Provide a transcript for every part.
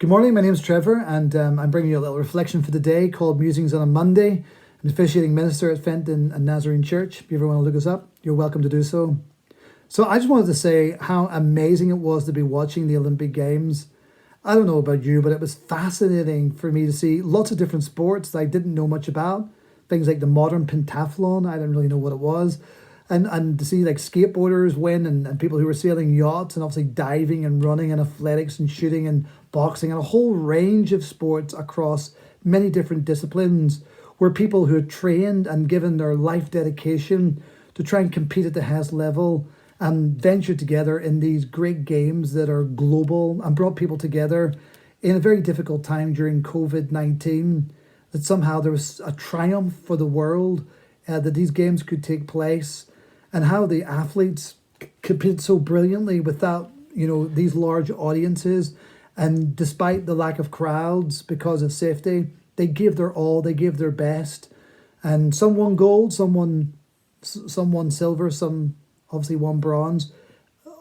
Good morning, my name is Trevor, and I'm bringing you a little reflection for the day called Musings on a Monday. I'm officiating minister at Fenton and Nazarene Church. If you ever want to look us up, you're welcome to do so. So I just wanted to say how amazing it was to be watching the Olympic Games. I don't know about you, but it was fascinating for me to see lots of different sports that I didn't know much about. Things like the modern pentathlon, I didn't really know what it was. And to see like skateboarders win and people who were sailing yachts and obviously diving and running and athletics and shooting and boxing and a whole range of sports across many different disciplines where people who had trained and given their life dedication to try and compete at the highest level and ventured together in these great games that are global and brought people together in a very difficult time during COVID-19, that somehow there was a triumph for the world, that these games could take place, and how the athletes competed so brilliantly without, these large audiences. And despite the lack of crowds because of safety, they gave their all, they gave their best. And some won gold, some won silver, some obviously won bronze.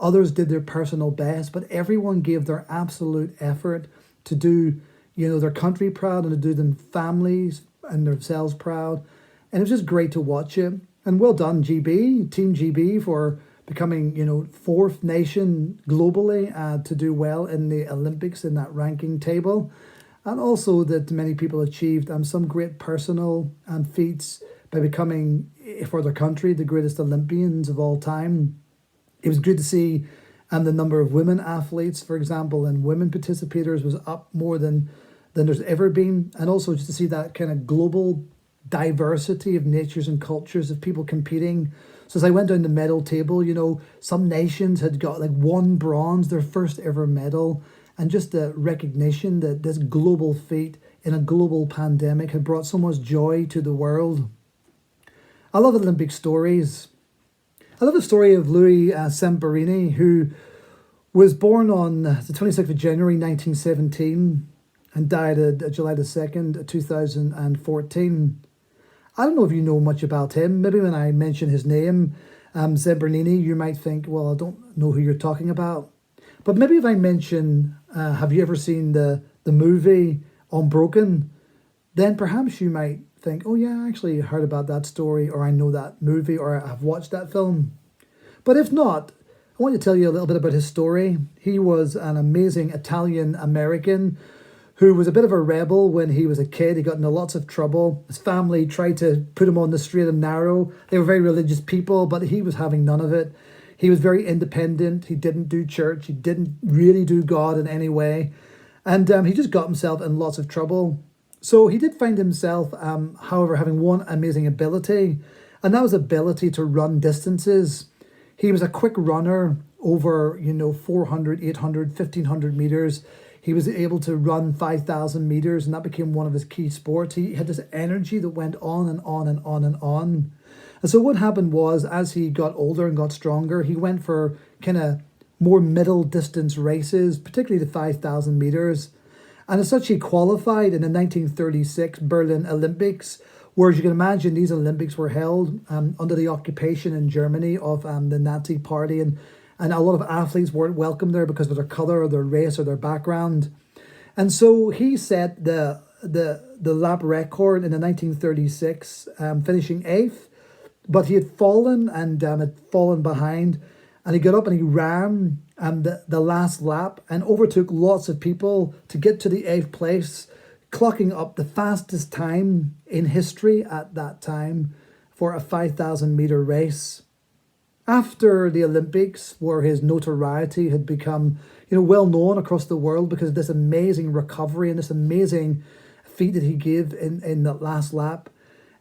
Others did their personal best, but everyone gave their absolute effort to do, their country proud and to do them families and themselves proud. And it was just great to watch it. And well done, GB, Team GB, for becoming, fourth nation globally to do well in the Olympics in that ranking table. And also that many people achieved some great personal feats by becoming, for their country, the greatest Olympians of all time. It was good to see the number of women athletes, for example, and women participators was up more than there's ever been. And also just to see that kind of global diversity of natures and cultures of people competing. So as I went down the medal table, some nations had got like one bronze, their first ever medal, and just the recognition that this global feat in a global pandemic had brought so much joy to the world. I love Olympic stories. I love the story of Louis Zamperini, who was born on the 26th of January 1917 and died July the 2nd, 2014. I don't know if you know much about him. Maybe when I mention his name, Zamperini, you might think, well, I don't know who you're talking about. But maybe if I mention, have you ever seen the movie Unbroken? Then perhaps you might think, oh yeah, I actually heard about that story, or I know that movie, or I've watched that film. But if not, I want to tell you a little bit about his story. He was an amazing Italian-American who was a bit of a rebel when he was a kid. He got into lots of trouble. His family tried to put him on the straight and narrow. They were very religious people, but he was having none of it. He was very independent. He didn't do church. He didn't really do God in any way. And he just got himself in lots of trouble. So he did find himself, however, having one amazing ability, and that was ability to run distances. He was a quick runner over, 400, 800, 1500 meters. He was able to run 5,000 meters, and that became one of his key sports. He had this energy that went on and on and on and on. And so what happened was, as he got older and got stronger, he went for kind of more middle distance races, particularly the 5,000 meters. And as such, he qualified in the 1936 Berlin Olympics, where, as you can imagine, these Olympics were held under the occupation in Germany of the Nazi Party. And a lot of athletes weren't welcome there because of their colour or their race or their background. And so he set the lap record in the 1936, finishing 8th. But he had fallen and had fallen behind. And he got up and he ran the last lap and overtook lots of people to get to the 8th place, clocking up the fastest time in history at that time for a 5,000 metre race. After the Olympics, where his notoriety had become, well known across the world because of this amazing recovery and this amazing feat that he gave in that last lap,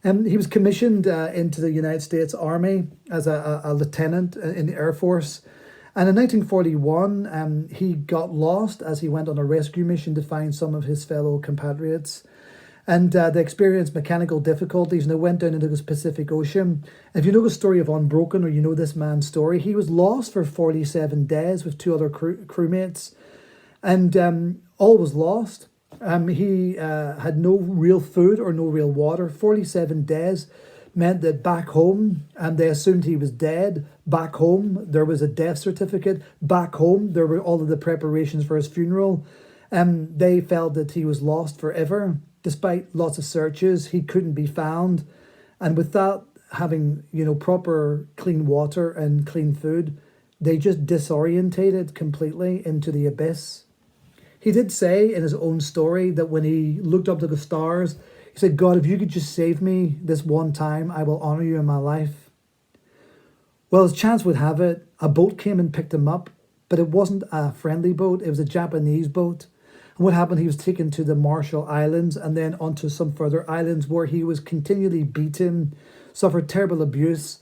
he was commissioned into the United States Army as a lieutenant in the Air Force. And in 1941, he got lost as he went on a rescue mission to find some of his fellow compatriots. And they experienced mechanical difficulties and they went down into the Pacific Ocean. If you know the story of Unbroken, or you know this man's story, he was lost for 47 days with 2 other crewmates. And all was lost. He had no real food or no real water. 47 days meant that back home, and they assumed he was dead. Back home, there was a death certificate. Back home, there were all of the preparations for his funeral. They felt that he was lost forever. Despite lots of searches, he couldn't be found. And without having, proper clean water and clean food, they just disorientated completely into the abyss. He did say in his own story that when he looked up to the stars, he said, God, if you could just save me this one time, I will honor you in my life. Well, as chance would have it, a boat came and picked him up, but it wasn't a friendly boat. It was a Japanese boat. And what happened, he was taken to the Marshall Islands and then onto some further islands where he was continually beaten, suffered terrible abuse.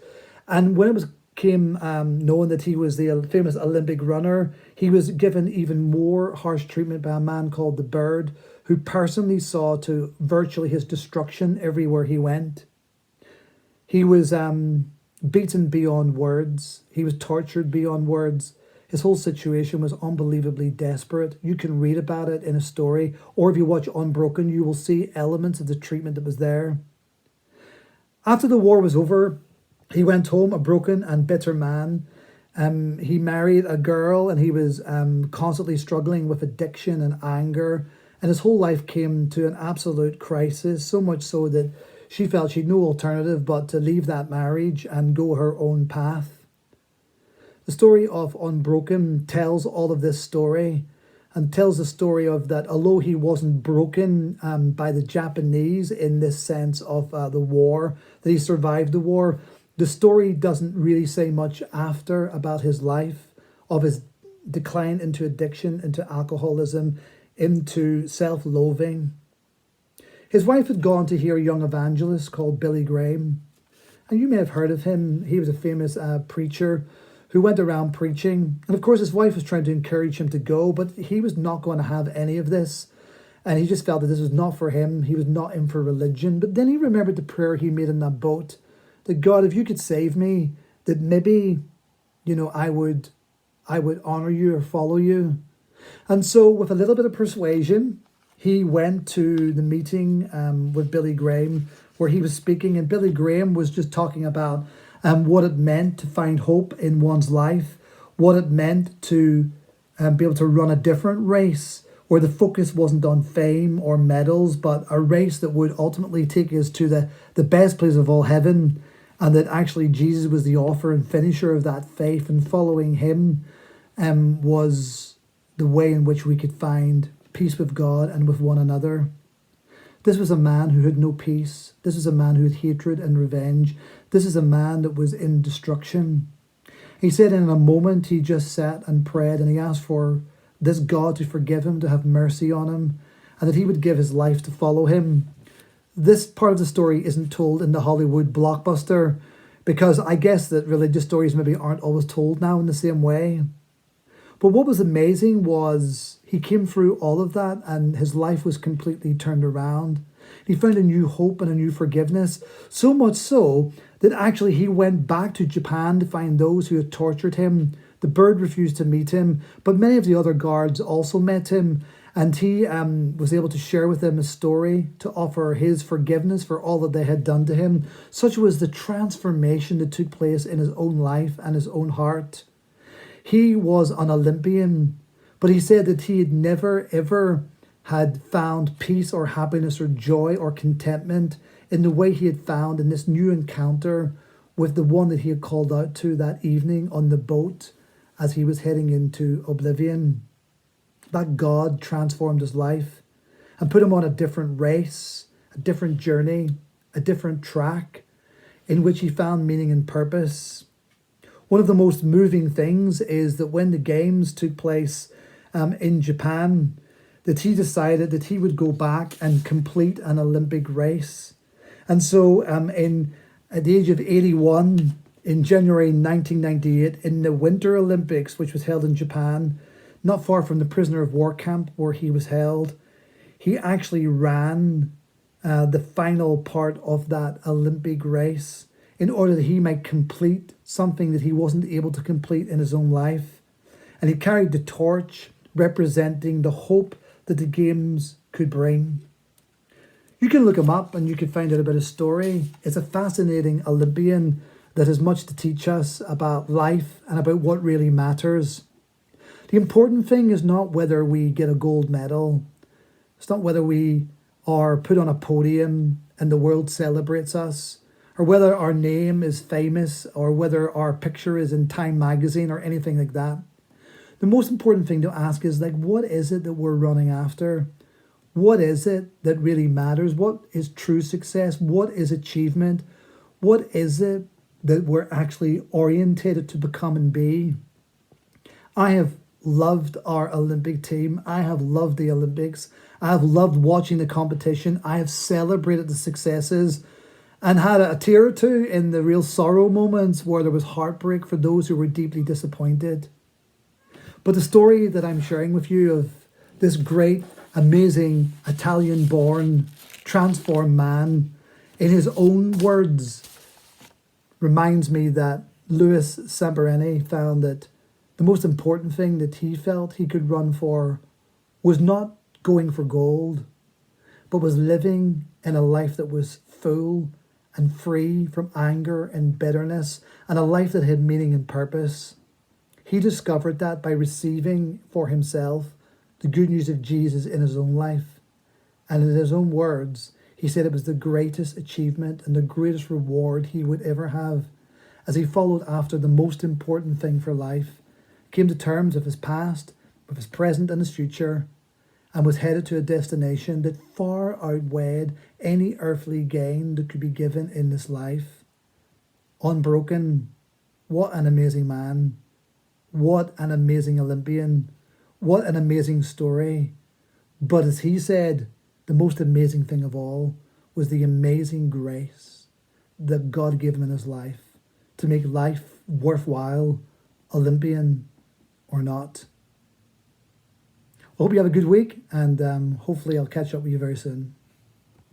And when it came known that he was the famous Olympic runner, he was given even more harsh treatment by a man called the Bird, who personally saw to virtually his destruction everywhere he went. He was beaten beyond words. He was tortured beyond words. His whole situation was unbelievably desperate. You can read about it in a story, or if you watch Unbroken, you will see elements of the treatment that was there. After the war was over, he went home a broken and bitter man. He married a girl, and he was constantly struggling with addiction and anger. And his whole life came to an absolute crisis, so much so that she felt she'd no alternative but to leave that marriage and go her own path. The story of Unbroken tells all of this story, and tells the story of that although he wasn't broken by the Japanese in this sense of the war, that he survived the war, the story doesn't really say much after about his life, of his decline into addiction, into alcoholism, into self-loathing. His wife had gone to hear a young evangelist called Billy Graham, and you may have heard of him. He was a famous preacher who went around preaching. And of course, his wife was trying to encourage him to go, but he was not going to have any of this. And he just felt that this was not for him. He was not in for religion. But then he remembered the prayer he made in that boat, that God, if you could save me, that maybe, I would honor you or follow you. And so with a little bit of persuasion, he went to the meeting with Billy Graham, where he was speaking. And Billy Graham was just talking about what it meant to find hope in one's life, what it meant to be able to run a different race where the focus wasn't on fame or medals, but a race that would ultimately take us to the best place of all, heaven, and that actually Jesus was the author and finisher of that faith, and following him was the way in which we could find peace with God and with one another. This was a man who had no peace. This was a man who had hatred and revenge. This is a man that was in destruction. He said in a moment he just sat and prayed, and he asked for this God to forgive him, to have mercy on him, and that he would give his life to follow him. This part of the story isn't told in the Hollywood blockbuster, because I guess that religious stories maybe aren't always told now in the same way. But what was amazing was he came through all of that, and his life was completely turned around. He found a new hope and a new forgiveness, so much so that actually he went back to Japan to find those who had tortured him. The Bird refused to meet him, but many of the other guards also met him, and he was able to share with them his story, to offer his forgiveness for all that they had done to him. Such was the transformation that took place in his own life and his own heart. He was an Olympian, but he said that he had never, ever had found peace or happiness or joy or contentment in the way he had found in this new encounter with the one that he had called out to that evening on the boat as he was heading into oblivion. That God transformed his life and put him on a different race, a different journey, a different track in which he found meaning and purpose. One of the most moving things is that when the games took place in Japan, that he decided that he would go back and complete an Olympic race. And so at the age of 81, in January 1998, in the Winter Olympics, which was held in Japan, not far from the prisoner of war camp where he was held, he actually ran the final part of that Olympic race in order that he might complete something that he wasn't able to complete in his own life. And he carried the torch representing the hope that the games could bring. You can look him up and you can find out about his story. It's a fascinating Olympian that has much to teach us about life and about what really matters. The important thing is not whether we get a gold medal. It's not whether we are put on a podium and the world celebrates us, or whether our name is famous, or whether our picture is in Time magazine or anything like that. The most important thing to ask is, like, what is it that we're running after? What is it that really matters? What is true success? What is achievement? What is it that we're actually orientated to become and be? I have loved our Olympic team. I have loved the Olympics. I have loved watching the competition. I have celebrated the successes and had a tear or two in the real sorrow moments where there was heartbreak for those who were deeply disappointed. But the story that I'm sharing with you of this great, amazing, Italian-born, transformed man, in his own words, reminds me that Louis Zamperini found that the most important thing that he felt he could run for was not going for gold, but was living in a life that was full and free from anger and bitterness, and a life that had meaning and purpose. He discovered that by receiving for himself the good news of Jesus in his own life. And in his own words, he said it was the greatest achievement and the greatest reward he would ever have, as he followed after the most important thing for life, came to terms with his past, with his present and his future, and was headed to a destination that far outweighed any earthly gain that could be given in this life. Unbroken, what an amazing man. What an amazing Olympian. What an amazing story. But as he said, the most amazing thing of all was the amazing grace that God gave him in his life to make life worthwhile, Olympian or not. I hope you have a good week, and hopefully I'll catch up with you very soon.